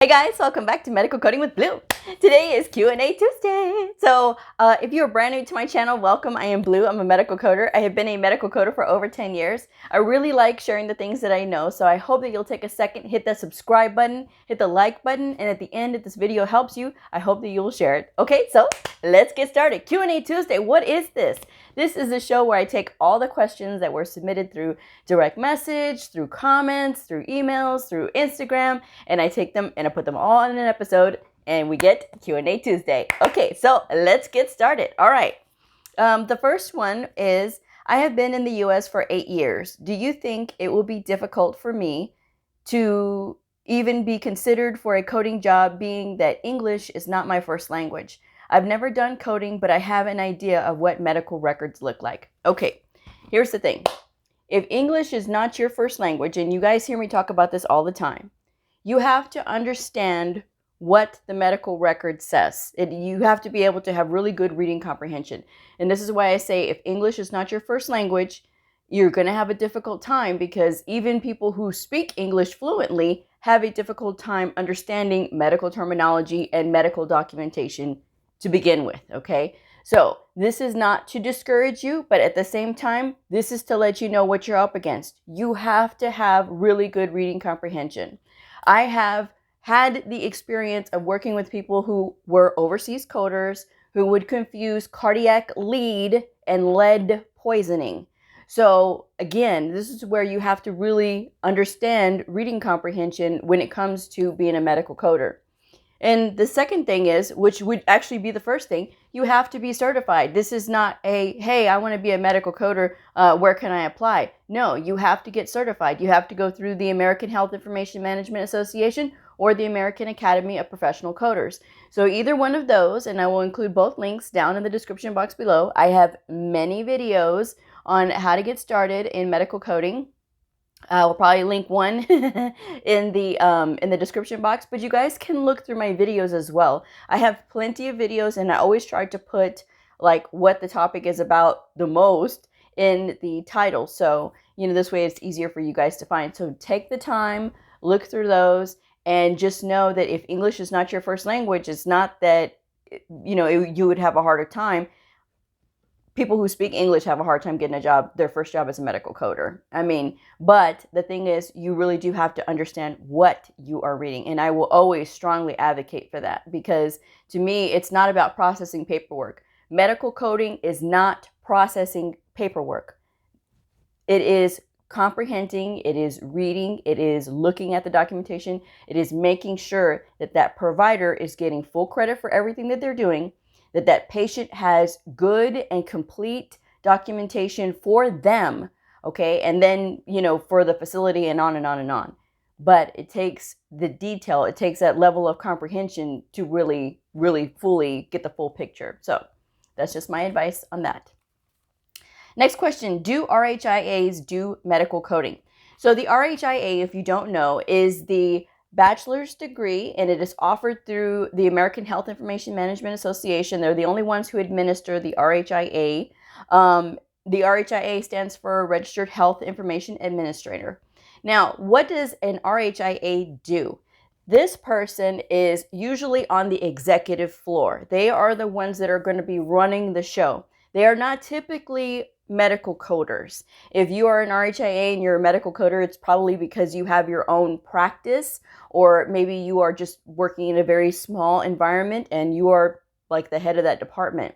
Hey guys, welcome back to Medical Coding with Blue. Today is Q&A Tuesday. So if you are brand new to my channel, welcome. I am Blue. I'm a medical coder. I have been a medical coder for over 10 years. I really like sharing the things that I know. So I hope that you'll take a second, hit that subscribe button, hit the like button. And at the end, if this video helps you, I hope that you will share it. Okay, so let's get started. Q&A Tuesday. What is this? This is the show where I take all the questions that were submitted through direct message, through comments, through emails, through Instagram, and I take them and I put them all in an episode, and we get Q&A Tuesday. Okay, so let's get started. All right. The first one is, I have been in the US for 8 years. Do you think it will be difficult for me to even be considered for a coding job, being that English is not my first language? I've never done coding, but I have an idea of what medical records look like. Okay, here's the thing. If English is not your first language, and you guys hear me talk about this all the time, you have to understand what the medical record says. You have to be able to have really good reading comprehension. And this is why I say if English is not your first language, you're going to have a difficult time, because even people who speak English fluently have a difficult time understanding medical terminology and medical documentation to begin with, okay? So this is not to discourage you, but at the same time, this is to let you know what you're up against. You have to have really good reading comprehension. I have had the experience of working with people who were overseas coders who would confuse cardiac lead and lead poisoning. So again, this is where you have to really understand reading comprehension when it comes to being a medical coder. And the second thing is, which would actually be the first thing, you have to be certified. This is not a, hey, I want to be a medical coder, where can I apply? No, you have to get certified. You have to go through the American Health Information Management Association or the American Academy of Professional Coders. So either one of those, and I will include both links down in the description box below. I have many videos on how to get started in medical coding. We'll probably link one in the description box, but you guys can look through my videos as well. I have plenty of videos, and I always try to put like what the topic is about the most in the title. So, this way it's easier for you guys to find. So take the time, look through those, and just know that if English is not your first language, it's not that, you would have a harder time. People who speak English have a hard time getting a job, their first job as a medical coder. But the thing is, you really do have to understand what you are reading. And I will always strongly advocate for that, because to me, it's not about processing paperwork. Medical coding is not processing paperwork. It is comprehending, it is reading, it is looking at the documentation, it is making sure that that provider is getting full credit for everything that they're doing, that that patient has good and complete documentation for them, okay? And then, for the facility, and on and on and on. But it takes the detail, it takes that level of comprehension to really, really fully get the full picture. So that's just my advice on that. Next question, do RHIAs do medical coding? So the RHIA, if you don't know, is the bachelor's degree, and it is offered through the American Health Information Management Association. They're the only ones who administer the RHIA. The RHIA stands for Registered Health Information Administrator. Now, what does an RHIA do? This person is usually on the executive floor. They are the ones that are going to be running the show. They are not typically medical coders. If you are an RHIA and you're a medical coder, it's probably because you have your own practice, or maybe you are just working in a very small environment and you are like the head of that department.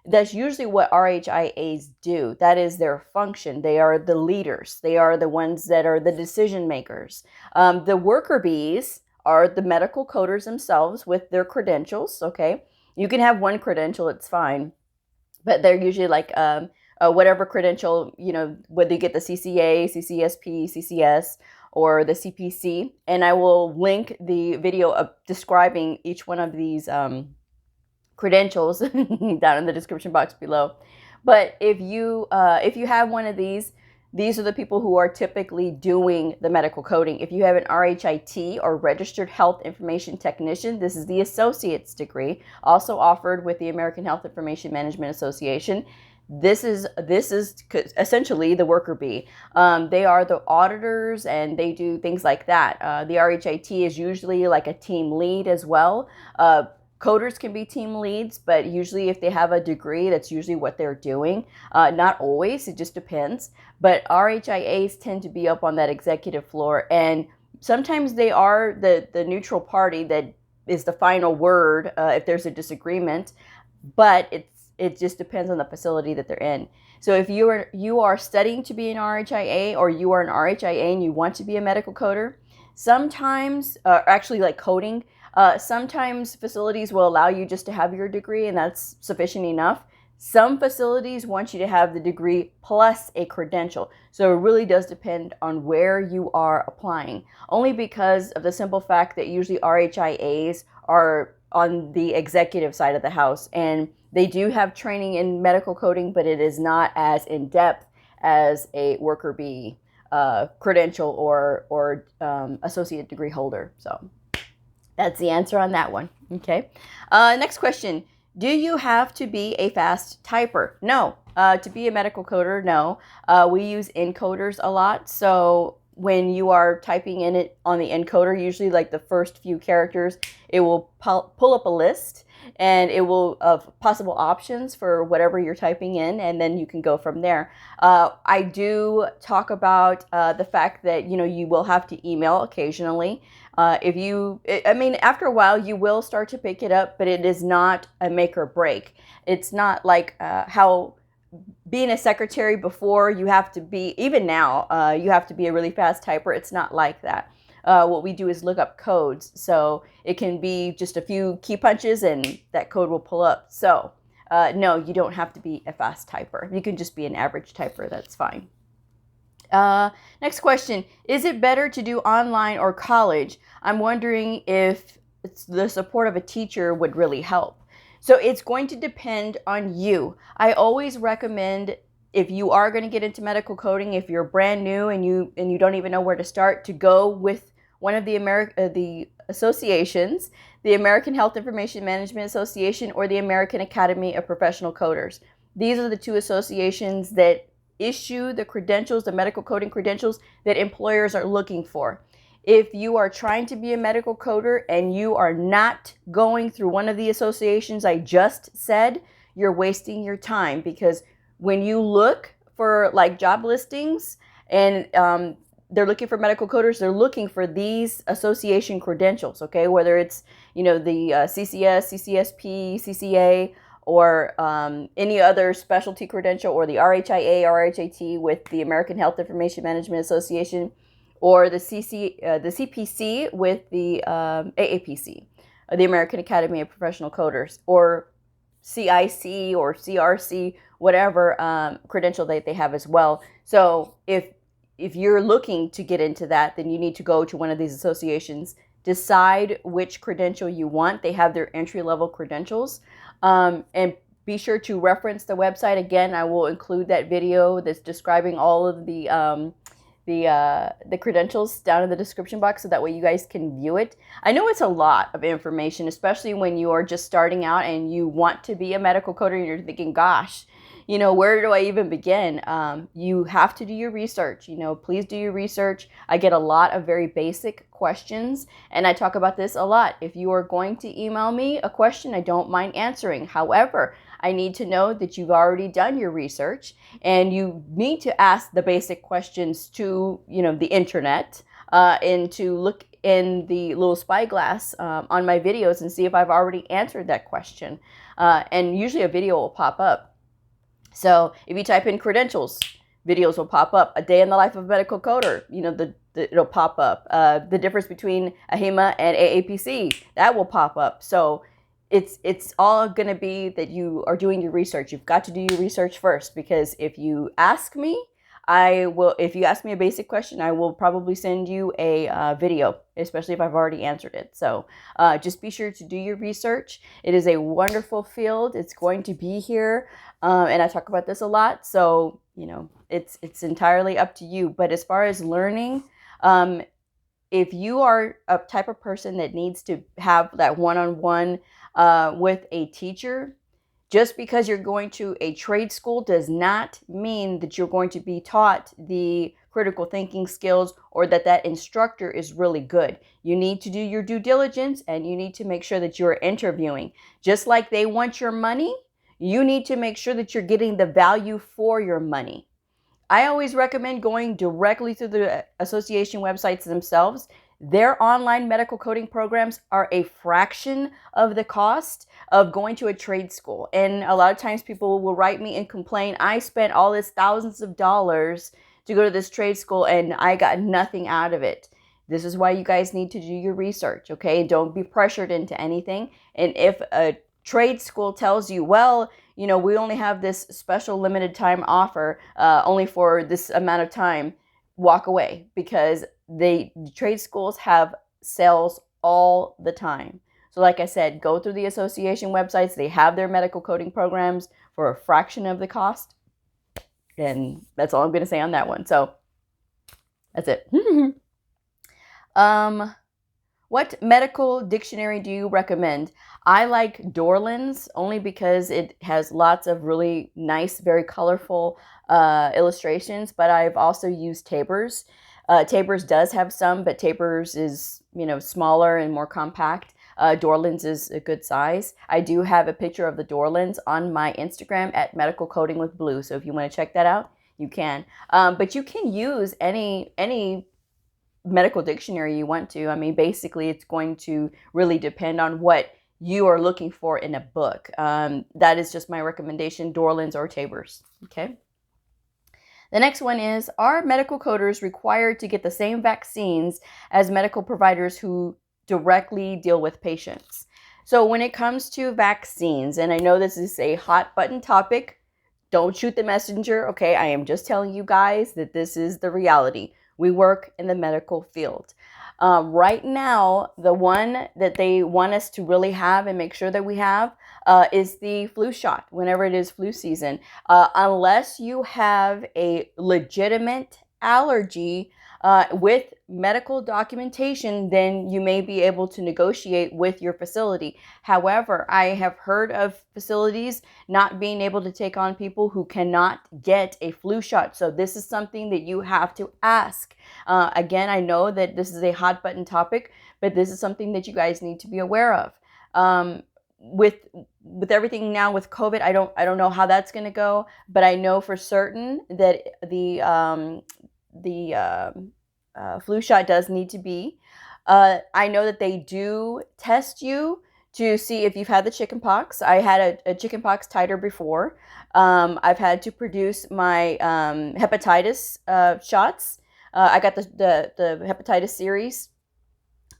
That's usually what RHIAs do. That is their function. They are the leaders. They are the ones that are the decision makers. The worker bees are the medical coders themselves with their credentials, okay? You can have one credential, it's fine, but they're usually like whatever credential, whether you get the CCA, CCSP, CCS, or the CPC. And I will link the video of describing each one of these credentials down in the description box below. But if you have one of these are the people who are typically doing the medical coding. If you have an RHIT, or Registered Health Information Technician, this is the associate's degree, also offered with the American Health Information Management Association. This is essentially the worker bee. They are the auditors, and they do things like that. The RHIT is usually like a team lead as well. Coders can be team leads, but usually if they have a degree, that's usually what they're doing. Not always, it just depends. But RHIAs tend to be up on that executive floor, and sometimes they are the neutral party that is the final word if there's a disagreement, but it just depends on the facility that they're in. So if you are studying to be an RHIA, or you are an RHIA and you want to be a medical coder, sometimes, actually like coding, sometimes facilities will allow you just to have your degree, and that's sufficient enough. Some facilities want you to have the degree plus a credential. So it really does depend on where you are applying, only because of the simple fact that usually RHIAs are on the executive side of the house, and they do have training in medical coding, but it is not as in-depth as a worker bee credential or associate degree holder. So that's the answer on that one. Okay. Next question. Do you have to be a fast typer? No. To be a medical coder, no. We use encoders a lot. So when you are typing in it on the encoder, usually like the first few characters, it will pull up a list, and it will of possible options for whatever you're typing in, and then you can go from there. I do talk about the fact that, you know, you will have to email occasionally. I mean, after a while you will start to pick it up, but it is not a make or break. It's not like how being a secretary before, you have to be, even now, you have to be a really fast typer. It's not like that. What we do is look up codes. So it can be just a few key punches and that code will pull up. So no, you don't have to be a fast typer. You can just be an average typer. That's fine. Next question. Is it better to do online or college? I'm wondering if the support of a teacher would really help. So it's going to depend on you. I always recommend, if you are going to get into medical coding, if you're brand new and you don't even know where to start, to go with one of the associations, the American Health Information Management Association or the American Academy of Professional Coders. These are the two associations that issue the credentials, the medical coding credentials that employers are looking for. If you are trying to be a medical coder and you are not going through one of the associations I just said, you're wasting your time, because when you look for like job listings and they're looking for medical coders, they're looking for these association credentials, okay? Whether it's, you know, the CCS, CCSP, CCA, or any other specialty credential, or the RHIA, RHIT with the American Health Information Management Association, or the CPC with the AAPC, the American Academy of Professional Coders, or CIC or CRC, whatever credential that they have as well. So if you're looking to get into that, then you need to go to one of these associations, decide which credential you want. They have their entry-level credentials, and be sure to reference the website. Again, I will include that video that's describing all of the credentials down in the description box, so that way you guys can view it. I know it's a lot of information, especially when you are just starting out and you want to be a medical coder and you're thinking, gosh, you know, where do I even begin? You have to do your research. You know, please do your research. I get a lot of very basic questions, and I talk about this a lot. If you are going to email me a question, I don't mind answering. However, I need to know that you've already done your research, and you need to ask the basic questions to, you know, the internet, and to look in the little spyglass on my videos and see if I've already answered that question. And usually a video will pop up. So if you type in credentials, videos will pop up. A day in the life of a medical coder, you know, it'll pop up. The difference between AHIMA and AAPC, that will pop up. So it's all going to be that you are doing your research. You've got to do your research first, because if you ask me, if you ask me a basic question, I will probably send you a video, especially if I've already answered it. So just be sure to do your research. It is a wonderful field. It's going to be here. And I talk about this a lot. So, you know, it's entirely up to you. But as far as learning, if you are a type of person that needs to have that one-on-one with a teacher, Just because you're going to a trade school does not mean that you're going to be taught the critical thinking skills or that that instructor is really good. You need to do your due diligence and you need to make sure that you're interviewing. Just like they want your money, you need to make sure that you're getting the value for your money. I always recommend going directly to the association websites themselves. Their online medical coding programs are a fraction of the cost of going to a trade school. And a lot of times people will write me and complain, I spent all this thousands of dollars to go to this trade school and I got nothing out of it. This is why you guys need to do your research, okay? Don't be pressured into anything. And if a trade school tells you, well, you know, we only have this special limited time offer only for this amount of time, walk away, because the trade schools have sales all the time. So like I said, go through the association websites. They have their medical coding programs for a fraction of the cost. And that's all I'm going to say on that one. So that's it. What medical dictionary do you recommend? I like Dorland's only because it has lots of really nice, very colorful illustrations, but I've also used Tabor's. Tabor's does have some, but Tabor's is, you know, smaller and more compact. Dorland's is a good size. I do have a picture of the Dorland's on my Instagram at MEDICALCODINGWITHBLEU. So if you want to check that out, you can. But you can use any medical dictionary you want to. I mean, basically, it's going to really depend on what you are looking for in a book. That is just my recommendation, Dorland's or Tabor's. Okay. The next one is, are medical coders required to get the same vaccines as medical providers who directly deal with patients? So when it comes to vaccines, and I know this is a hot button topic, don't shoot the messenger, okay? I am just telling you guys that this is the reality. We work in the medical field. Right now, the one that they want us to really have and make sure that we have is the flu shot whenever it is flu season. Unless you have a legitimate allergy with medical documentation, then you may be able to negotiate with your facility. However, I have heard of facilities not being able to take on people who cannot get a flu shot. So this is something that you have to ask. Again, I know that this is a hot button topic, but this is something that you guys need to be aware of. With everything now with COVID, I don't know how that's going to go, but I know for certain that the flu shot does need to be. I know that they do test you to see if you've had the chicken pox. I had a chicken pox titer before. I've had to produce my hepatitis shots. I got the hepatitis series.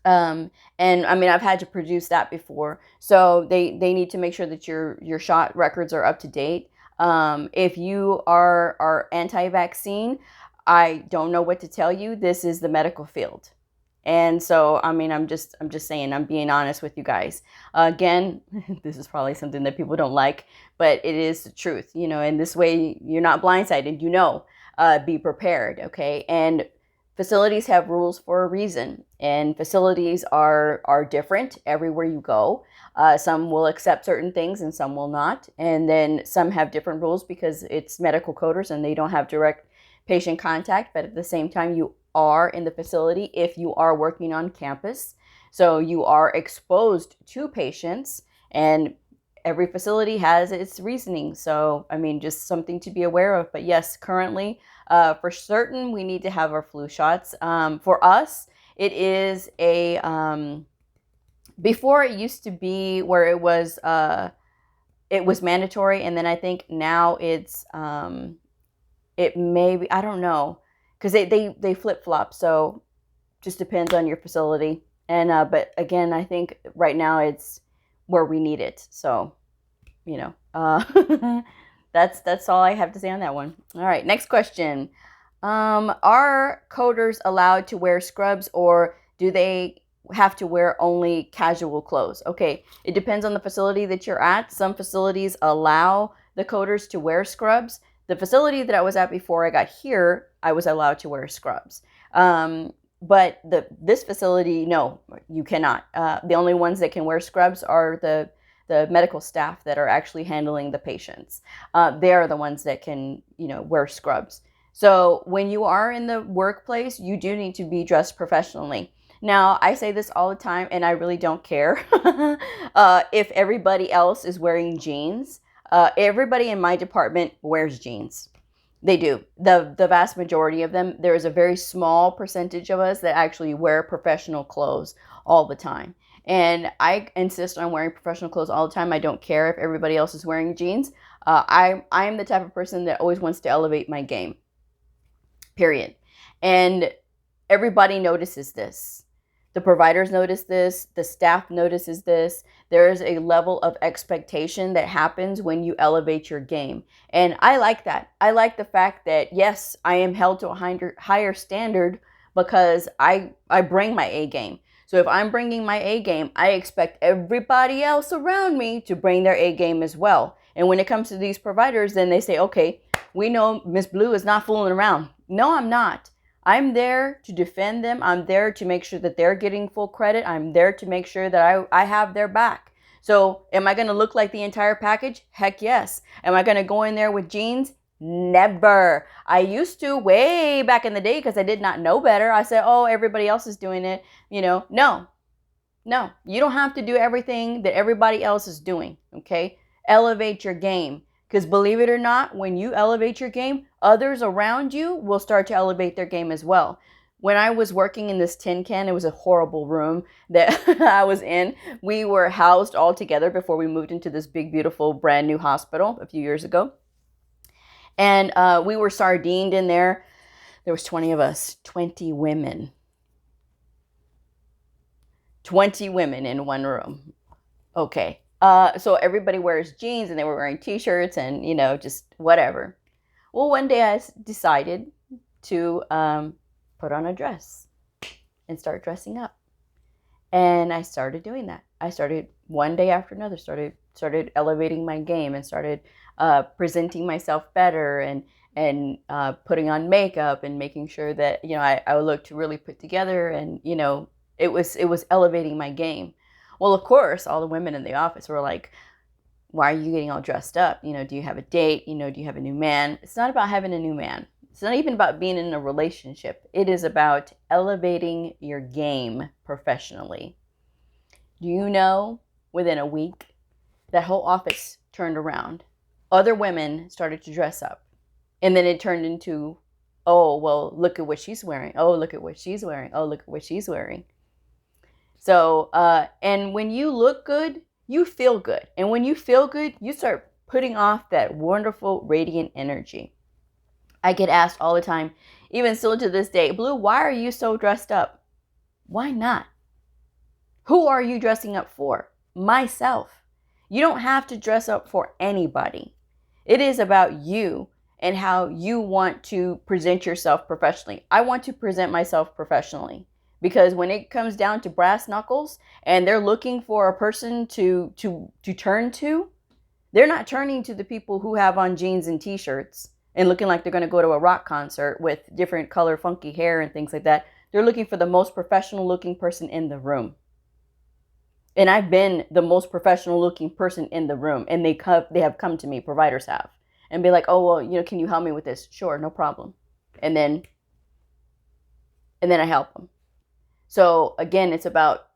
And I mean, I've had to produce that before. So they need to make sure that your shot records are up to date. If you are anti-vaccine, I don't know what to tell you. This is the medical field. And so, I mean, I'm just saying, I'm being honest with you guys. Again, this is probably something that people don't like, but it is the truth, you know, and this way you're not blindsided, you know, be prepared. Okay. And facilities have rules for a reason, and facilities are different everywhere you go. Some will accept certain things and some will not. And then some have different rules because it's medical coders and they don't have direct patient contact, but at the same time, you are in the facility if you are working on campus. So you are exposed to patients, and every facility has its reasoning. So, I mean, just something to be aware of. But yes, currently, for certain, we need to have our flu shots. For us, it is before it used to be where it was mandatory. And then I think now it may be, I don't know, because they flip-flop, so just depends on your facility. And but again, I think right now it's where we need it. So, you know, that's all I have to say on that one. All right, next question. Are coders allowed to wear scrubs, or do they have to wear only casual clothes? Okay, it depends on the facility that you're at. Some facilities allow the coders to wear scrubs. The facility that I was at before I got here, I was allowed to wear scrubs. But this facility, no, you cannot. The only ones that can wear scrubs are the the medical staff that are actually handling the patients. They are the ones that can, wear scrubs. So when you are in the workplace, you do need to be dressed professionally. Now, I say this all the time, and I really don't care if everybody else is wearing jeans. Everybody in my department wears jeans. They do. The vast majority of them. There is a very small percentage of us that actually wear professional clothes all the time. And I insist on wearing professional clothes all the time. I don't care if everybody else is wearing jeans. I'm the type of person that always wants to elevate my game. Period. And everybody notices this. The providers notice this. The staff notices this. There is a level of expectation that happens when you elevate your game. And I like that. I like the fact that, yes, I am held to a higher standard because I bring my A game. So if I'm bringing my A game, I expect everybody else around me to bring their A game as well. And when it comes to these providers, then they say, okay, we know Miss Bleu is not fooling around. No, I'm not. I'm there to defend them. I'm there to make sure that they're getting full credit. I'm there to make sure that I have their back. So am I going to look like the entire package? Heck yes. Am I going to go in there with jeans? Never. I used to way back in the day because I did not know better. I said, oh, everybody else is doing it. No, you don't have to do everything that everybody else is doing. Okay. Elevate your game. Because believe it or not, when you elevate your game, others around you will start to elevate their game as well. When I was working in this tin can, it was a horrible room that I was in. We were housed all together before we moved into this big, beautiful, brand new hospital a few years ago. And we were sardined in there. There was 20 of us, 20 women. 20 women in one room. Okay. So everybody wears jeans and they were wearing t-shirts and, just whatever. Well, one day I decided to put on a dress and start dressing up. And I started doing that. I started one day after another, started elevating my game and started presenting myself better and putting on makeup and making sure that, I looked really put together and, it was elevating my game. Well, of course, all the women in the office were like, why are you getting all dressed up? Do you have a date? Do you have a new man? It's not about having a new man. It's not even about being in a relationship. It is about elevating your game professionally. Do you know, within a week, that whole office turned around. Other women started to dress up. And then it turned into, oh, well, look at what she's wearing. Oh, look at what she's wearing. Oh, look at what she's wearing. So, and when you look good, you feel good. And when you feel good, you start putting off that wonderful, radiant energy. I get asked all the time, even still to this day, Bleu, why are you so dressed up? Why not? Who are you dressing up for? Myself. You don't have to dress up for anybody. It is about you and how you want to present yourself professionally. I want to present myself professionally. Because when it comes down to brass knuckles and they're looking for a person to turn to, they're not turning to the people who have on jeans and t-shirts and looking like they're going to go to a rock concert with different color, funky hair and things like that. They're looking for the most professional looking person in the room. And I've been the most professional looking person in the room. And they have come to me, providers have, and be like, oh, well, can you help me with this? Sure, no problem. And then I help them. So again, it's about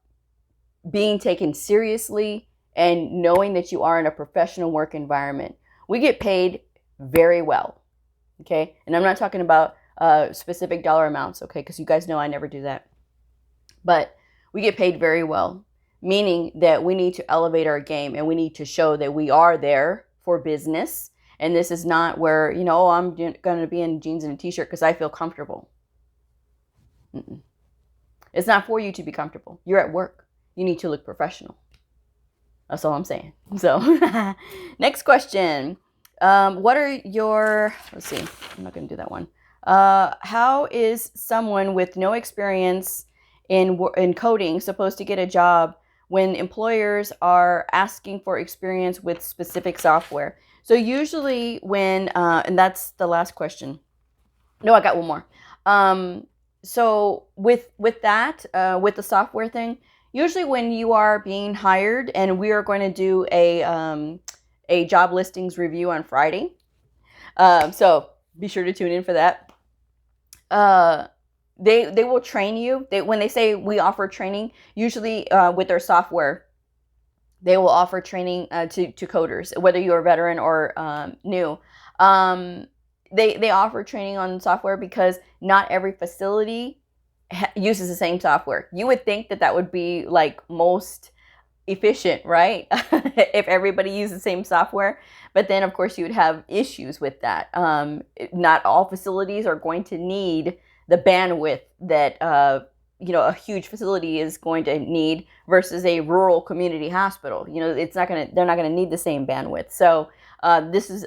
being taken seriously and knowing that you are in a professional work environment. We get paid very well, okay? And I'm not talking about specific dollar amounts, okay? Because you guys know I never do that. But we get paid very well, meaning that we need to elevate our game and we need to show that we are there for business. And this is not where, I'm going to be in jeans and a t-shirt because I feel comfortable. Mm-mm. It's not for you to be comfortable. You're at work. You need to look professional. That's all I'm saying. So next question. What are your, let's see, I'm not going to do that one. How is someone with no experience in coding supposed to get a job when employers are asking for experience with specific software? So usually when, and that's the last question. No, I got one more. So with that, with the software thing, Usually when you are being hired, and we are going to do a job listings review on Friday. So be sure to tune in for that. They will train you. When they say we offer training, usually with their software, they will offer training to coders, whether you're a veteran or new. They offer training on software because not every facility uses the same software. You would think that that would be like most efficient, right? If everybody used the same software. But then, of course, you would have issues with that. Not all facilities are going to need the bandwidth that a huge facility is going to need versus a rural community hospital. They're not gonna need the same bandwidth. So this is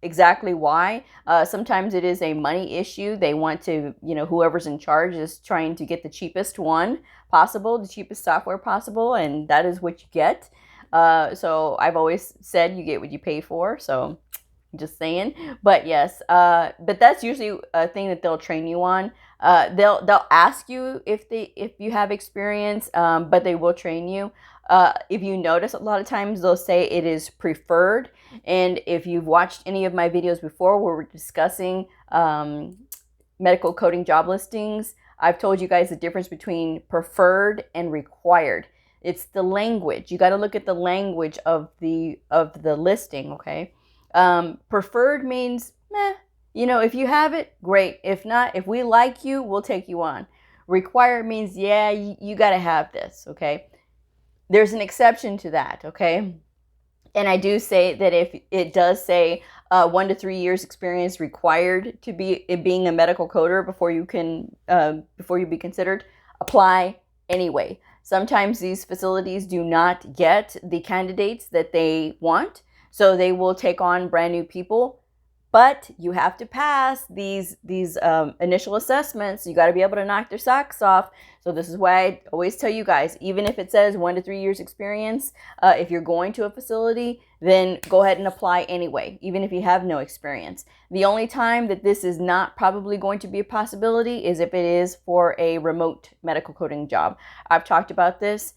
exactly why. Sometimes it is a money issue. They want to, whoever's in charge is trying to get the cheapest one possible, the cheapest software possible, and that is what you get. So I've always said you get what you pay for. So just saying. But yes, but that's usually a thing that they'll train you on. They'll ask you if you have experience, but they will train you. If you notice, a lot of times they'll say it is preferred. And if you've watched any of my videos before where we're discussing medical coding job listings, I've told you guys the difference between preferred and required. It's the language. You got to look at the language of the listing, okay? Preferred means, meh, if you have it, great. If not, if we like you, we'll take you on. Required means, yeah, you got to have this, okay? There's an exception to that, okay? And I do say that if it does say 1 to 3 years experience required to be being a medical coder before you be considered, apply anyway. Sometimes these facilities do not get the candidates that they want, so they will take on brand new people. But you have to pass these initial assessments. You got to be able to knock their socks off. So this is why I always tell you guys, even if it says 1 to 3 years experience, if you're going to a facility, then go ahead and apply anyway, even if you have no experience. The only time that this is not probably going to be a possibility is if it is for a remote medical coding job. I've talked about this.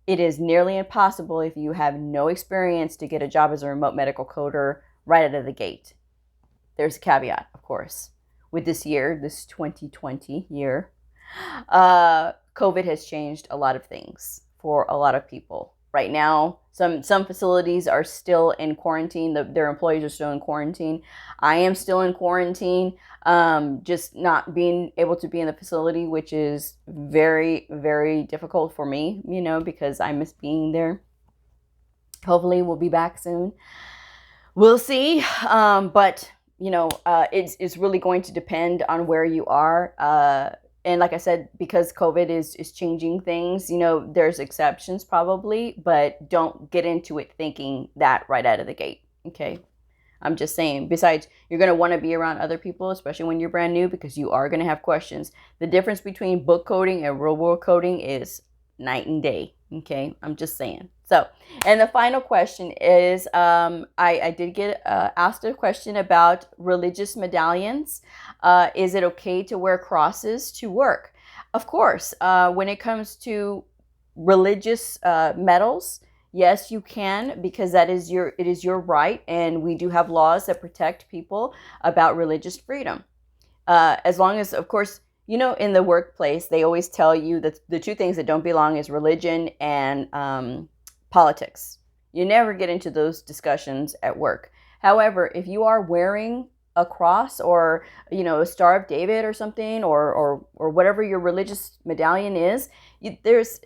It is nearly impossible if you have no experience to get a job as a remote medical coder right out of the gate. There's a caveat, of course. With this year, this 2020 year, COVID has changed a lot of things for a lot of people. Right now, some facilities are still in quarantine. Their employees are still in quarantine. I am still in quarantine, just not being able to be in the facility, which is very, very difficult for me, because I miss being there. Hopefully, we'll be back soon. We'll see, but it's really going to depend on where you are. And like I said, because COVID is changing things, there's exceptions probably, but don't get into it thinking that right out of the gate. Okay. I'm just saying, besides, you're going to want to be around other people, especially when you're brand new, because you are going to have questions. The difference between book coding and real world coding is night and day. Okay. I'm just saying. So, and the final question is, I did get asked a question about religious medallions. Is it okay to wear crosses to work? Of course, when it comes to religious medals, yes, you can, because it is your right, and we do have laws that protect people about religious freedom. As long as, of course, in the workplace, they always tell you that the two things that don't belong is religion and politics. You never get into those discussions at work. However, if you are wearing a cross or a Star of David or something, or whatever your religious medallion is, there's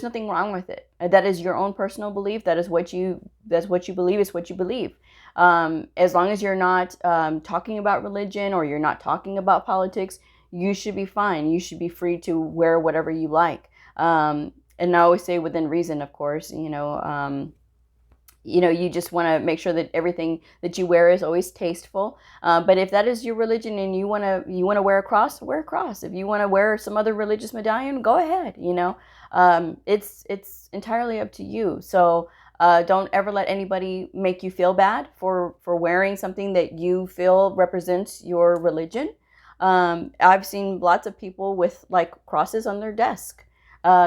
nothing wrong with it. That is your own personal belief. That's what you believe. Is what you believe. As long as you're not talking about religion or you're not talking about politics, you should be fine. You should be free to wear whatever you like. And I always say within reason, of course. You just want to make sure that everything that you wear is always tasteful. But if that is your religion and you want to wear a cross, wear a cross. If you want to wear some other religious medallion, go ahead. It's entirely up to you. So don't ever let anybody make you feel bad for wearing something that you feel represents your religion. I've seen lots of people with like crosses on their desk.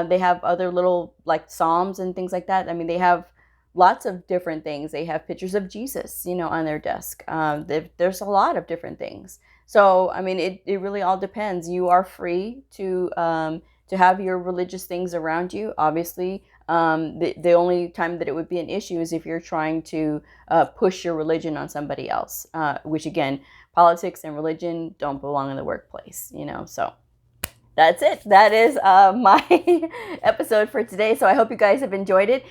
They have other little like Psalms and things like that. I mean, they have lots of different things. They have pictures of Jesus, you know, on their desk. There's a lot of different things. So, I mean, it really all depends. You are free to have your religious things around you. Obviously, the only time that it would be an issue is if you're trying to push your religion on somebody else, which again, politics and religion don't belong in the workplace, you know, so. That's it. That is my episode for today. So I hope you guys have enjoyed it.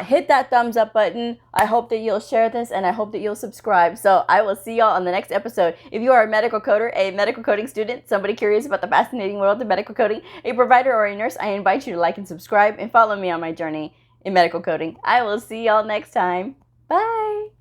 Hit that thumbs up button. I hope that you'll share this, and I hope that you'll subscribe. So I will see y'all on the next episode. If you are a medical coder, a medical coding student, somebody curious about the fascinating world of medical coding, a provider or a nurse, I invite you to like and subscribe and follow me on my journey in medical coding. I will see y'all next time. Bye.